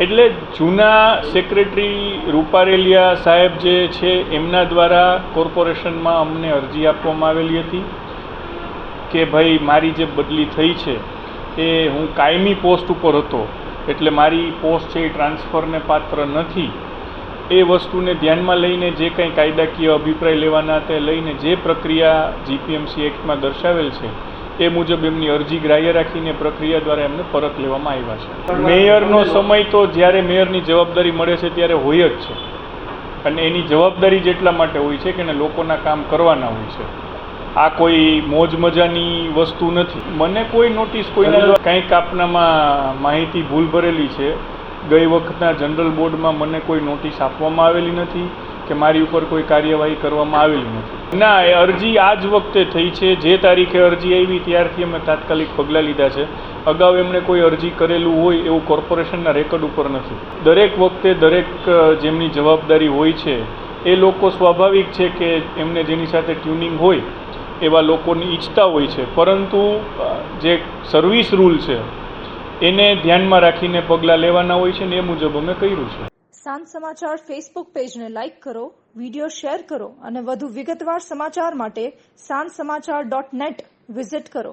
એટલે જૂના સેક્રેટરી રૂપારેલિયા સાહેબ જે છે એમના દ્વારા કોર્પોરેશનમાં અમને અરજી આપવામાં આવેલી હતી કે ભાઈ મારી જે બદલી થઈ છે એ હું કાયમી પોસ્ટ ઉપર હતો એટલે મારી પોસ્ટ છે એ ટ્રાન્સફરને પાત્ર નથી. એ વસ્તુને ધ્યાનમાં લઈને જે કંઈ કાયદાકીય અભિપ્રાય લેવાના તે લઈને જે પ્રક્રિયા જીપીએમસી એક્ટમાં દર્શાવેલ છે એ મુજબ એમની અરજી ગ્રાહ્ય રાખીને પ્રક્રિયા દ્વારા એમને પરત લેવામાં આવ્યા છે. મેયરનો સમય તો જ્યારે મેયરની જવાબદારી મળે છે ત્યારે હોય જ છે અને એની જવાબદારી જ એટલા માટે હોય છે કે એને લોકોના કામ કરવાના હોય છે. આ કોઈ મોજ મજાની વસ્તુ નથી. મને કોઈ નોટિસ કોઈના કંઈક આપનામાં માહિતી ભૂલ ભરેલી છે. ગઈ વખતના જનરલ બોર્ડમાં મને કોઈ નોટિસ આપવામાં આવેલી નથી કે મારી ઉપર કોઈ કાર્યવાહી કરવામાં આવેલી નથી. ના, એ અરજી આ જ વખતે થઈ છે. જે તારીખે અરજી આવી ત્યારથી અમે તાત્કાલિક પગલાં લીધા છે. અગાઉ એમણે કોઈ અરજી કરેલું હોય એવું કોર્પોરેશનના રેકોર્ડ ઉપર નથી. દરેક વખતે દરેક જેમની જવાબદારી હોય છે એ લોકો સ્વાભાવિક છે કે એમને જેની સાથે ટ્યુનિંગ હોય એવા લોકોની ઈચ્છતા હોય છે, પરંતુ જે સર્વિસ રૂલ છે એને ધ્યાનમાં રાખીને પગલાં લેવાના હોય છે ને એ મુજબ અમે કર્યું છે. સાંજ સમાચાર ફેસબુક પેજને લાઇક કરો, વિડીયો શેર કરો અને વધુ વિગતવાર સમાચાર માટે sanssamachar.net વિઝિટ કરો.